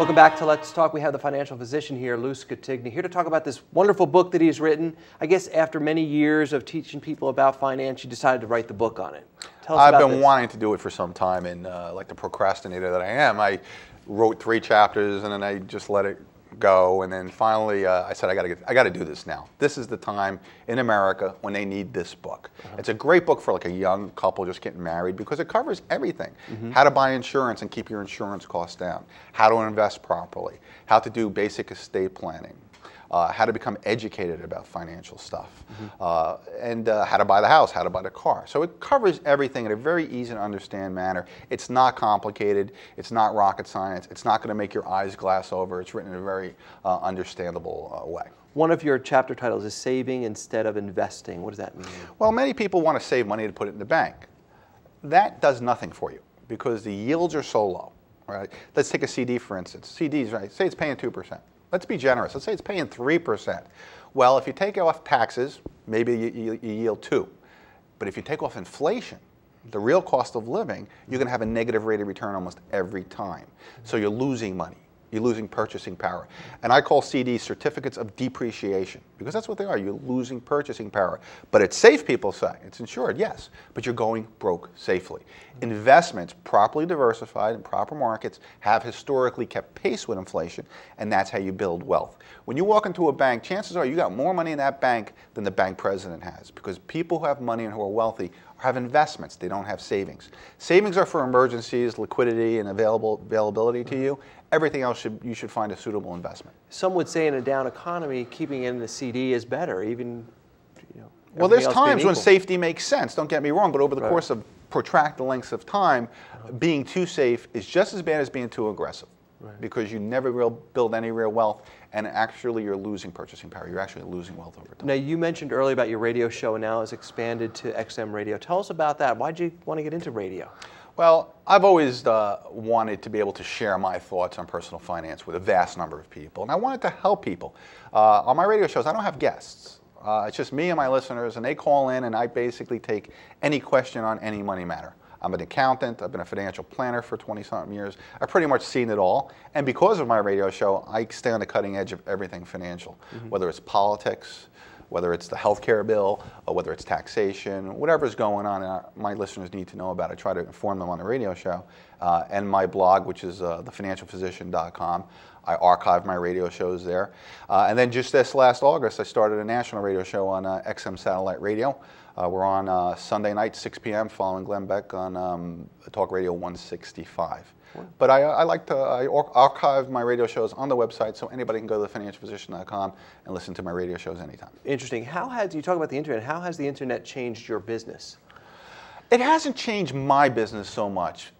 Welcome back to Let's Talk. We have the financial physician here, Lou Scatigna, here to talk about this wonderful book that he's written. I guess after many years of teaching people about finance, you decided to write the book on it. Tell us about this. I've been wanting to do it for some time, and like the procrastinator that I am, I wrote 3 chapters and then I just let it go, and then finally I said I got to do this now. This is the time in America when they need this book. It's a great book for like a young couple just getting married because it covers everything. How to buy insurance and keep your insurance costs down, how to invest properly, how to do basic estate planning, how to become educated about financial stuff, and how to buy the house, how to buy the car. So it covers everything in a very easy to understand manner. It's not complicated. It's not rocket science. It's not going to make your eyes glass over. It's written in a very understandable way. One of your chapter titles is Saving Instead of Investing. What does that mean? Well, many people want to save money to put it in the bank. That does nothing for you because the yields are so low. Right? Let's take a CD, for instance. CDs, right? Say it's paying 2%. Let's be generous. Let's say it's paying 3%. Well, if you take off taxes, maybe you yield 2. But if you take off inflation, the real cost of living, you're going to have a negative rate of return almost every time. So you're losing money. You're losing purchasing power. And I call CDs certificates of depreciation because that's what they are. You're losing purchasing power. But it's safe, people say. It's insured, yes, but you're going broke safely. Investments, properly diversified in proper markets, have historically kept pace with inflation, and that's how you build wealth. When you walk into a bank, chances are you got more money in that bank than the bank president has because people who have money and who are wealthy have investments. They don't have savings. Savings are for emergencies, liquidity, and availability to you. Everything else you should find a suitable investment. Some would say in a down economy, keeping it in the CD is better, even, you know. Well, there's times when safety makes sense, don't get me wrong, but over the course of protracted lengths of time, being too safe is just as bad as being too aggressive because you never build any real wealth, and actually you're losing purchasing power. You're actually losing wealth over time. Now, you mentioned earlier about your radio show, and now it's expanded to XM radio. Tell us about that. Why did you want to get into radio? Well, I've always wanted to be able to share my thoughts on personal finance with a vast number of people, and I wanted to help people. On my radio shows, I don't have guests. It's just me and my listeners, and they call in, and I basically take any question on any money matter. I'm an accountant. I've been a financial planner for 20-something years. I've pretty much seen it all, and because of my radio show, I stay on the cutting edge of everything financial, whether it's politics, whether it's the healthcare bill, or whether it's taxation, whatever's going on, my listeners need to know about it. I try to inform them on the radio show. And my blog, which is thefinancialphysician.com. I archive my radio shows there. And then just this last August, I started a national radio show on XM Satellite Radio. We're on Sunday night, 6 p.m., following Glenn Beck on Talk Radio 165. But I archive my radio shows on the website so anybody can go to thefinancialphysician.com and listen to my radio shows anytime. Interesting. You talk about the internet. How has the internet changed your business? It hasn't changed my business so much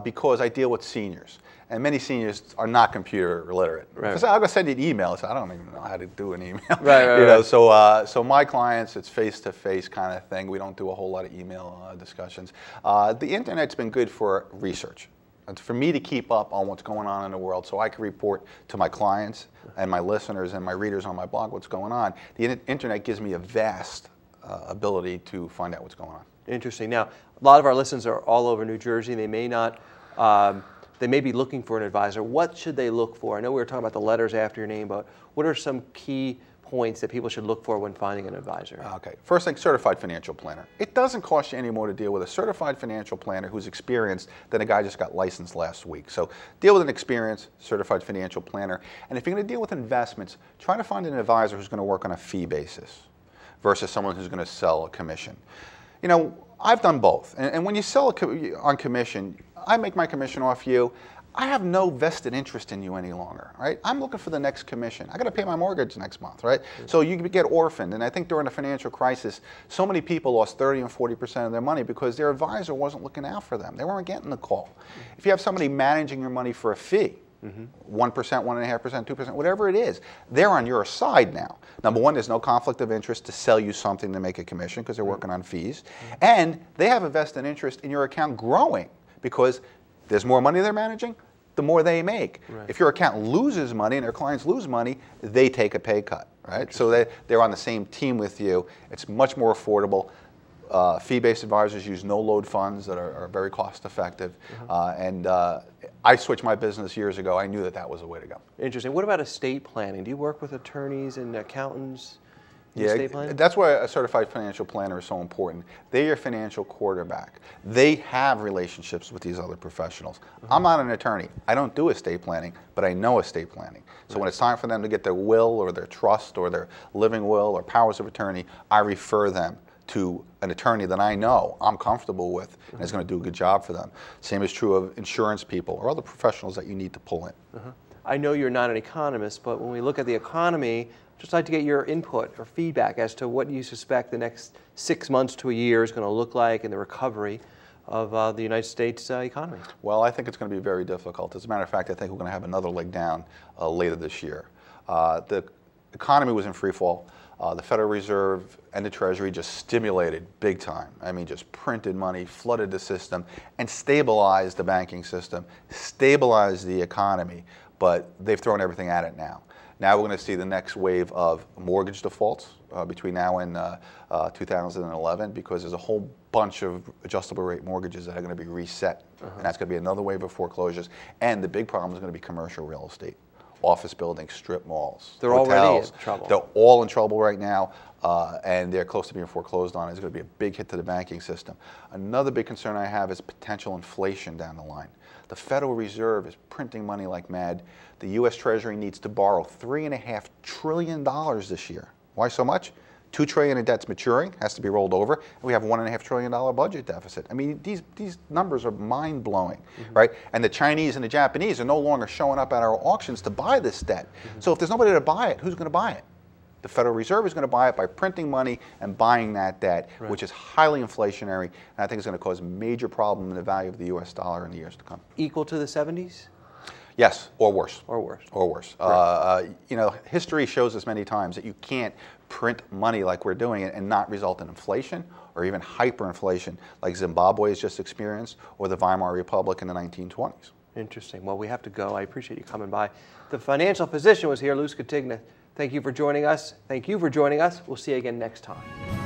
because I deal with seniors. And many seniors are not computer literate. Right. So I'm going to send you an email. So I don't even know how to do an email. Right. So my clients, it's face-to-face kind of thing. We don't do a whole lot of email discussions. The internet's been good for research. It's for me to keep up on what's going on in the world so I can report to my clients and my listeners and my readers on my blog what's going on. The internet gives me a vast ability to find out what's going on. Interesting. Now, a lot of our listeners are all over New Jersey. They may not, they may be looking for an advisor. What should they look for? I know we were talking about the letters after your name, but what are some key points that people should look for when finding an advisor? Okay. First thing, certified financial planner. It doesn't cost you any more to deal with a certified financial planner who's experienced than a guy just got licensed last week. So deal with an experienced certified financial planner. And if you're going to deal with investments, try to find an advisor who's going to work on a fee basis versus someone who's going to sell a commission. You know, I've done both. And when you sell on commission, I make my commission off you. I have no vested interest in you any longer, right? I'm looking for the next commission. I got to pay my mortgage next month, right? So you get orphaned. And I think during the financial crisis, so many people lost 30 and 40% of their money because their advisor wasn't looking out for them. They weren't getting the call. If you have somebody managing your money for a fee, 1%, 1.5%, 2%, whatever it is, they're on your side now. Number one, there's no conflict of interest to sell you something to make a commission because they're working on fees. And they have a vested interest in your account growing because there's more money they're managing, the more they make. Right. If your account loses money and their clients lose money, they take a pay cut, right? So they're on the same team with you. It's much more affordable. Fee-based advisors use no-load funds that are very cost-effective. And I switched my business years ago. I knew that that was the way to go. Interesting. What about estate planning? Do you work with attorneys and accountants in estate planning? That's why a certified financial planner is so important. They're your financial quarterback. They have relationships with these other professionals. I'm not an attorney. I don't do estate planning, but I know estate planning. So when it's time for them to get their will or their trust or their living will or powers of attorney, I refer them to an attorney that I know I'm comfortable with and is going to do a good job for them. Same is true of insurance people or other professionals that you need to pull in. I know you're not an economist, but when we look at the economy, I'd just like to get your input or feedback as to what you suspect the next 6 months to a year is going to look like in the recovery of the United States economy. Well, I think it's going to be very difficult. As a matter of fact, I think we're going to have another leg down later this year. The economy was in free fall. The Federal Reserve and the Treasury just stimulated big time. I mean, just printed money, flooded the system, and stabilized the banking system, stabilized the economy, but they've thrown everything at it now. Now we're going to see the next wave of mortgage defaults between now and 2011 because there's a whole bunch of adjustable rate mortgages that are going to be reset, and that's going to be another wave of foreclosures. And the big problem is going to be commercial real estate. Office buildings, strip malls, they're hotels. already in trouble. They're all in trouble right now, and they're close to being foreclosed on. It's going to be a big hit to the banking system. Another big concern I have is potential inflation down the line. The Federal Reserve is printing money like mad. The U.S. Treasury needs to borrow $3.5 trillion this year. Why so much? $2 trillion in debt's maturing, has to be rolled over, and we have a $1.5 trillion budget deficit. I mean, these numbers are mind-blowing, right? And the Chinese and the Japanese are no longer showing up at our auctions to buy this debt. So if there's nobody to buy it, who's going to buy it? The Federal Reserve is going to buy it by printing money and buying that debt, which is highly inflationary, and I think it's going to cause a major problem in the value of the U.S. dollar in the years to come. Equal to the 70s? Yes, or worse. Or worse. Or worse. Right. You know, history shows us many times that you can't print money like we're doing it and not result in inflation or even hyperinflation like Zimbabwe has just experienced or the Weimar Republic in the 1920s. Interesting. Well, we have to go. I appreciate you coming by. The financial physician was here, Lou Scatigna. Thank you for joining us. Thank you for joining us. We'll see you again next time.